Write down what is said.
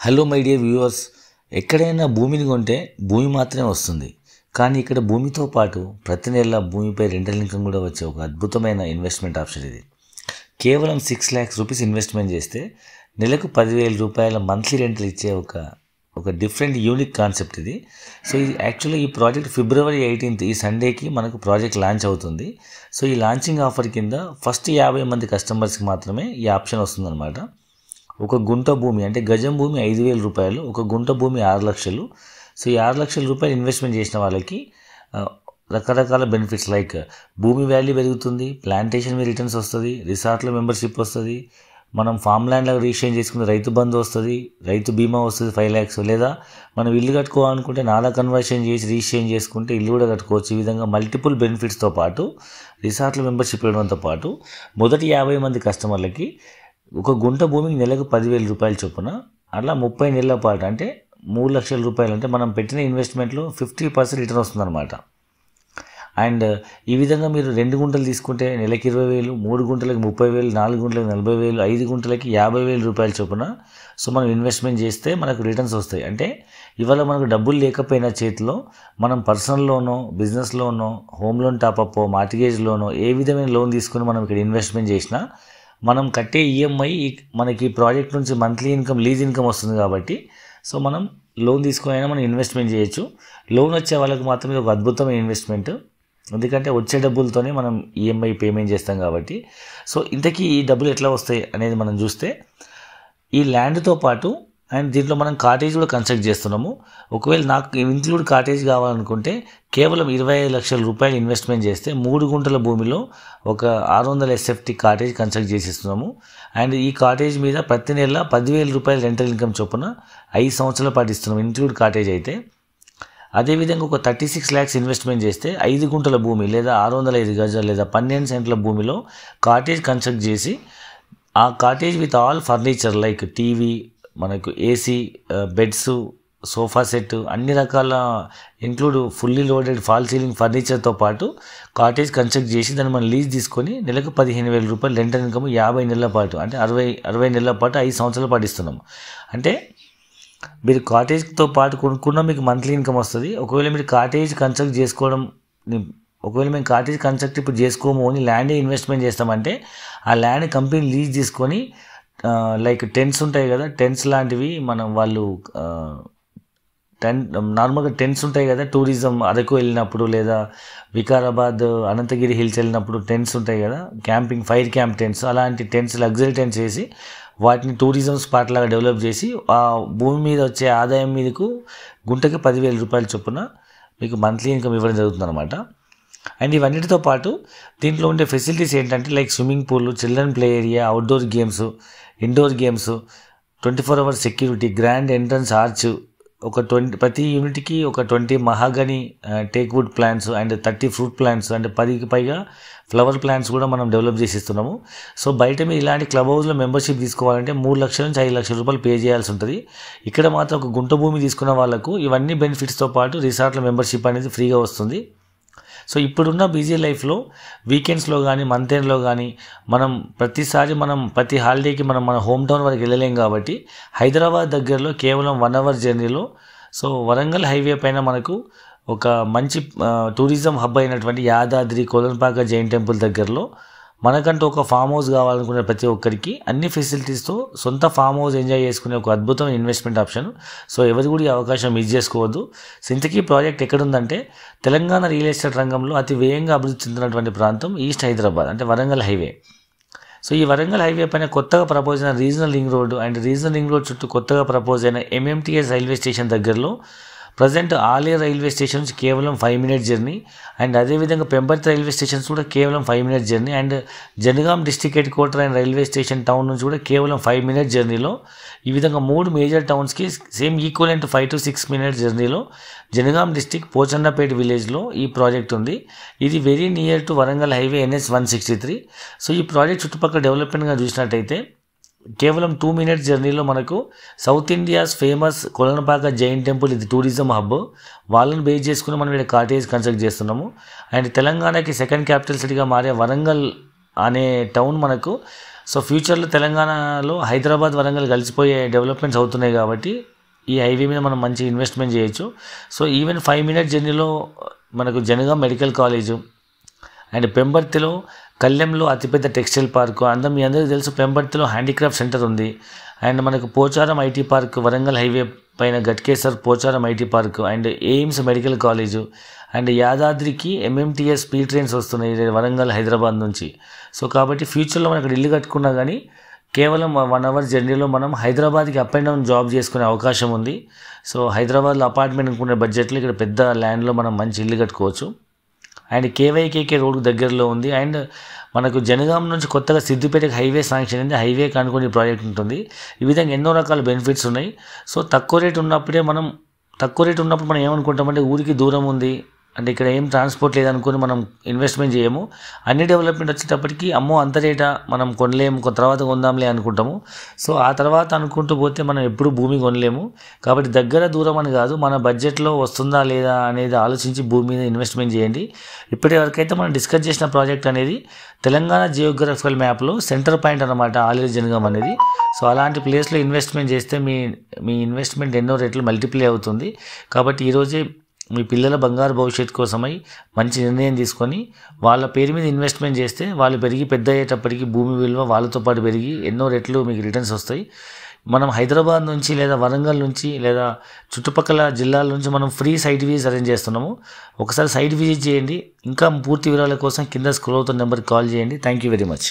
Hello my dear viewers, ఎక్కడైనా భూమిని కొంటే భూమి మాత్రమే వస్తుంది. కానీ ఇక్కడ భూమితో పాటు ప్రతి నెల భూమిపై రెంటల్ ఇన్కమ్ కూడా వచ్చే ఒక అద్భుతమైన ఇన్వెస్ట్మెంట్ ఆప్షన్ ఇది. కేవలం 6 lakhs రూపీస్ ఇన్వెస్ట్మెంట్ చేస్తే నెలకు 10,000 రూపాయల మంత్లీ రెంటల్ ఇచ్చే ఒక డిఫరెంట్ యూనిక్ కాన్సెప్ట్ ఇది. సో ఇది యాక్చువల్లీ ఈ ప్రాజెక్ట్ February 18th ఈ సండేకి మనకు ప్రాజెక్ట్ లాంచ్ అవుతుంది. సో ఈ లాంచింగ్ ఆఫర్ కింద ఫస్ట్ 50 మంది కస్టమర్స్కి మాత్రమే ఈ ఆప్షన్ వస్తుందన్నమాట. ఒక గుంట భూమి అంటే గజం భూమి 5,000 రూపాయలు, ఒక గుంట భూమి 6 లక్షలు. సో ఈ 6 లక్షల రూపాయలు ఇన్వెస్ట్మెంట్ చేసిన వాళ్ళకి రకరకాల బెనిఫిట్స్ లైక్ భూమి వాల్యూ పెరుగుతుంది, ప్లాంటేషన్ మీద రిటర్న్స్ వస్తుంది, రిసార్ట్లో మెంబర్షిప్ వస్తుంది, మనం ఫామ్ ల్యాండ్లో రిజిస్ట్రేషన్ చేసుకునే రైతు బంధు వస్తుంది, రైతు బీమా వస్తుంది 5 lakhs, లేదా మనం ఇల్లు కట్టుకోవాలనుకుంటే నాలా కన్వర్షన్ చేసి రిజిస్ట్రేషన్ చేసుకుంటే ఇల్లు కూడా కట్టుకోవచ్చు. ఈ విధంగా మల్టిపుల్ బెనిఫిట్స్తో పాటు రిసార్ట్లో మెంబర్షిప్ ఇవ్వడంతో పాటు మొదటి 50 మంది కస్టమర్లకి ఒక గుంట భూమికి నెలకు 10,000 రూపాయల చొప్పున అట్లా 30 నెలల పాటు అంటే 3 లక్షల రూపాయలు అంటే మనం పెట్టిన ఇన్వెస్ట్మెంట్లో 50% రిటర్న్ వస్తుందన్నమాట. అండ్ ఈ విధంగా మీరు 2 గుంటలు తీసుకుంటే నెలకి 20,000, 3 గుంటలకి 30,000, 4 గుంటలకి 40,000, 5 గుంటలకి 50,000 రూపాయల చొప్పున సో మనం ఇన్వెస్ట్మెంట్ చేస్తే మనకు రిటర్న్స్ వస్తాయి. అంటే ఇవాళ మనకు డబ్బులు లేకపోయినా చేతిలో మనం పర్సనల్ లోనో, బిజినెస్ లోనో, హోమ్ లోన్ టాపప్, మార్టిగేజ్ లోనో ఏ విధమైన లోన్ తీసుకుని మనం ఇక్కడ ఇన్వెస్ట్మెంట్ చేసినా మనం కట్టే ఈఎంఐ మనకి ప్రాజెక్ట్ నుంచి మంత్లీ ఇన్కమ్, లీజ్ ఇన్కమ్ వస్తుంది కాబట్టి సో మనం లోన్ తీసుకుని అయినా మనం ఇన్వెస్ట్మెంట్ చేయొచ్చు. లోన్ వచ్చే వాళ్ళకి మాత్రం ఇది ఒక అద్భుతమైన ఇన్వెస్ట్మెంట్, ఎందుకంటే వచ్చే డబ్బులతోనే మనం ఈఎంఐ పేమెంట్ చేస్తాం కాబట్టి. సో ఇంతకీ ఈ డబ్బులు ఎట్లా వస్తాయి అనేది మనం చూస్తే ఈ ల్యాండ్తో పాటు అండ్ దీంట్లో మనం కాటేజ్ కూడా కన్స్ట్రక్ట్ చేస్తున్నాము. ఒకవేళ నాకు ఇంక్లూడ్ కాటేజ్ కావాలనుకుంటే కేవలం 25 లక్షల రూపాయలు ఇన్వెస్ట్మెంట్ చేస్తే 3 గుంటల భూమిలో ఒక 600 SFT కాటేజ్ కన్స్ట్రక్ట్ చేసిస్తున్నాము. అండ్ ఈ కాటేజ్ మీద ప్రతి నెల 10,000 రూపాయలు రెంటల్ ఇన్కమ్ చొప్పున 5 సంవత్సరాల పాటు ఇస్తున్నాము ఇంక్లూడ్ కాటేజ్ అయితే. అదేవిధంగా ఒక 36 lakhs ఇన్వెస్ట్మెంట్ చేస్తే 5 గుంటల భూమి లేదా 605 గజాలు లేదా 12 సెంట్ల భూమిలో కాటేజ్ కన్స్ట్రక్ట్ చేసి ఆ cottage with all furniture like TV, మనకు ఏసీ, బెడ్స్, సోఫా సెట్, అన్ని రకాల include fully loaded fall ceiling ఫర్నిచర్తో పాటు కాటేజ్ కన్స్ట్రక్ట్ చేసి దాన్ని మనం లీజ్ తీసుకొని నెలకు 15,000 రూపాయలు రెంటల్ ఇన్కమ్ 50 నెలల పాటు అంటే 60 నెలల పాటు 5 సంవత్సరాల పాటు ఇస్తున్నాము. అంటే మీరు కాటేజ్తో పాటు కొనుక్కున్నా మీకు మంత్లీ ఇన్కమ్ వస్తుంది. ఒకవేళ మీరు కాటేజ్ కన్స్ట్రక్ట్ చేసుకోవడం, ఒకవేళ మేము కాటేజ్ కన్స్ట్రక్ట్ ఇప్పుడు చేసుకోము, ఓన్లీ ల్యాండే ఇన్వెస్ట్మెంట్ చేస్తామంటే ఆ ల్యాండ్ కంపెనీ లీజ్ తీసుకొని లైక్ టెంట్స్ ఉంటాయి కదా, టెంట్స్ లాంటివి మనం వాళ్ళు నార్మల్గా టెంట్స్ ఉంటాయి కదా, టూరిజం అరకు వెళ్ళినప్పుడు లేదా వికారాబాద్, అనంతగిరి హిల్స్ వెళ్ళినప్పుడు టెంట్స్ ఉంటాయి కదా, క్యాంపింగ్ ఫైర్ క్యాంప్ టెంట్స్, అలాంటి టెంట్స్ లగ్జరీ టెంట్స్ వేసి వాటిని టూరిజం స్పాట్ లాగా డెవలప్ చేసి ఆ భూమి మీద వచ్చే ఆదాయం మీదకు గుంటకి 10,000 రూపాయల చొప్పున మీకు మంత్లీ ఇన్కమ్ ఇవ్వడం జరుగుతుంది అనమాట. అండ్ ఇవన్నిటితో పాటు దీంట్లో ఉండే ఫెసిలిటీస్ ఏంటంటే like swimming pool, children play area, outdoor games, indoor games, 24 hours security, grand entrance arch, ప్రతి యూనిట్కి ఒక 20 mahogany teak wood plants and 30 fruit plants and 10కి పైగా ఫ్లవర్ ప్లాంట్స్ కూడా మనం డెవలప్ చేసి ఇస్తున్నాము. సో బయట మీరు ఇలాంటి క్లబ్ హౌస్లో మెంబర్షిప్ తీసుకోవాలంటే 3 లక్షల నుంచి 5 లక్షల రూపాయలు పే చేయాల్సి ఉంటుంది. ఇక్కడ మాత్రం ఒక గుంట భూమి తీసుకున్న వాళ్ళకు ఇవన్నీ బెనిఫిట్స్తో పాటు రిసార్ట్ల మెంబర్షిప్ అనేది ఫ్రీగా వస్తుంది. సో ఇప్పుడున్న బిజీ లైఫ్లో వీకెండ్స్లో కానీ మంత్ ఎండ్లో కానీ మనం ప్రతి హాలిడేకి మన హోమ్ టౌన్ వరకు వెళ్ళలేం కాబట్టి హైదరాబాద్ దగ్గరలో కేవలం 1 hour జర్నీలో సో వరంగల్ హైవే పైన మనకు ఒక మంచి టూరిజం హబ్ అయినటువంటి యాదాద్రి కొలనుపాక జైన్ టెంపుల్ దగ్గరలో మనకంటూ ఒక ఫామ్ హౌస్ కావాలనుకునే ప్రతి ఒక్కరికి అన్ని ఫెసిలిటీస్తో సొంత ఫామ్ హౌస్ ఎంజాయ్ చేసుకునే ఒక అద్భుతమైన ఇన్వెస్ట్మెంట్ ఆప్షన్. సో ఎవరు కూడా ఈ అవకాశం మిస్ చేసుకోవద్దు. సో ఇంతకీ ప్రాజెక్ట్ ఎక్కడుందంటే తెలంగాణ రియల్ ఎస్టేట్ రంగంలో అతి వేగంగా అభివృద్ధి చెందినటువంటి ప్రాంతం ఈస్ట్ హైదరాబాద్ అంటే వరంగల్ హైవే. సో ఈ వరంగల్ హైవే పైన కొత్తగా ప్రపోజ్ అయిన regional ring road and regional ring road చుట్టూ కొత్తగా ప్రపోజ్ అయిన MMTS రైల్వే స్టేషన్ దగ్గరలో ప్రజెంట్ ఆలయ రైల్వే స్టేషన్స్ కేవలం 5 minute జర్నీ అండ్ అదేవిధంగా పెంబర్తి రైల్వే స్టేషన్స్ కూడా కేవలం 5 minute journey and Jangaon district head quarter and railway station town నుంచి కూడా కేవలం 5 minute జర్నీలో ఈ విధంగా 3 major టౌన్స్కి same equivalent 5 to 6 minutes జర్నీలో జనగాం డిస్ట్రిక్ట్ పోచన్నపేట విలేజ్లో ఈ ప్రాజెక్ట్ ఉంది. ఇది very near to Warangal highway NH 163. So ఈ ప్రాజెక్ట్ చుట్టుపక్కల డెవలప్మెంట్గా చూసినట్టయితే కేవలం 2 minutes జర్నీలో మనకు south India's famous Kolanupaka Jain temple, ఇది టూరిజం హబ్, వాళ్ళని బేస్ చేసుకుని మనం ఇక్కడ కాటేజ్ కన్స్ట్రక్ట్ చేస్తున్నాము. అండ్ తెలంగాణకి సెకండ్ క్యాపిటల్ సిటీగా మారే వరంగల్ అనే టౌన్ మనకు సో ఫ్యూచర్లో తెలంగాణలో హైదరాబాద్ వరంగల్ కలిసిపోయే డెవలప్మెంట్స్ అవుతున్నాయి కాబట్టి ఈ హైవే మీద మనం మంచి ఇన్వెస్ట్మెంట్ చేయొచ్చు. సో ఈవెన్ 5 minute జర్నీలో మనకు జనగాం మెడికల్ కాలేజు అండ్ పెంబర్తిలో కళ్లెంలో అతిపెద్ద టెక్స్టైల్ పార్కు, మీ అందరికీ తెలుసు పెంబర్తిలో హ్యాండీక్రాఫ్ట్ సెంటర్ ఉంది. అండ్ మనకు Pocharam IT park, Warangal highway పైన Ghatkesar Pocharam IT park and AIIMS medical college and యాదాద్రికి ఎంఎంటీఎస్ స్పీడ్ ట్రైన్స్ వస్తున్నాయి వరంగల్ హైదరాబాద్ నుంచి. సో కాబట్టి ఫ్యూచర్లో మనం ఇక్కడ ఇల్లు కట్టుకున్నా కానీ కేవలం 1 hour జర్నీలో మనం హైదరాబాద్కి అప్ అండ్ డౌన్ జాబ్ చేసుకునే అవకాశం ఉంది. సో హైదరాబాద్లో అపార్ట్మెంట్ అనుకునే బడ్జెట్లో ఇక్కడ పెద్ద ల్యాండ్లో మనం మంచి ఇల్లు కట్టుకోవచ్చు. అండ్ కేవైకేకే రోడ్కు దగ్గరలో ఉంది. అండ్ మనకు జనగాం నుంచి కొత్తగా సిద్దిపేటకి హైవే శాంక్షన్ అయింది. హైవే కానుకొని ప్రాజెక్ట్ ఉంటుంది. ఈ విధంగా ఎన్నో రకాల బెనిఫిట్స్ ఉన్నాయి. సో తక్కువ రేట్ ఉన్నప్పుడు మనం ఏమనుకుంటామంటే ఊరికి దూరం ఉంది అంటే ఇక్కడ ఏం ట్రాన్స్పోర్ట్ లేదనుకుని మనం ఇన్వెస్ట్మెంట్ చేయము. అన్ని డెవలప్మెంట్ వచ్చేటప్పటికి అమ్మో అంత రేటా మనం కొనలేము, తర్వాత కొందాంలే అనుకుంటాము. సో ఆ తర్వాత అనుకుంటూ పోతే మనం ఎప్పుడు భూమి కొనలేము. కాబట్టి దగ్గర దూరం అని కాదు, మన బడ్జెట్లో వస్తుందా లేదా అనేది ఆలోచించి భూమి మీద ఇన్వెస్ట్మెంట్ చేయండి. ఇప్పటి వరకైతే మనం డిస్కస్ చేసిన ప్రాజెక్ట్ అనేది తెలంగాణ జియోగ్రఫికల్ మ్యాప్లో సెంటర్ పాయింట్ అన్నమాట ఆలేరు జనగాం అనేది. సో అలాంటి ప్లేస్లో ఇన్వెస్ట్మెంట్ చేస్తే మీ ఇన్వెస్ట్మెంట్ ఎన్నో రెట్లు మల్టిప్లై అవుతుంది. కాబట్టి ఈరోజే మీ పిల్లల బంగారు భవిష్యత్తు కోసమై మంచి నిర్ణయం తీసుకొని వాళ్ళ పేరు మీద ఇన్వెస్ట్మెంట్ చేస్తే వాళ్ళు పెరిగి పెద్ద అయ్యేటప్పటికి భూమి విలువ వాళ్ళతో పాటు పెరిగి ఎన్నో రెట్లు మీకు రిటర్న్స్ వస్తాయి. మనం హైదరాబాద్ నుంచి లేదా వరంగల్ నుంచి లేదా చుట్టుపక్కల జిల్లాల నుంచి మనం ఫ్రీ సైట్ విజిట్ అరేంజ్ చేస్తున్నాము. ఒకసారి సైట్ విజిట్ చేయండి. ఇంకా పూర్తి వివరాల కోసం కింద స్క్రోల్ అవుతున్న నెంబర్కి కాల్ చేయండి. Thank you very much.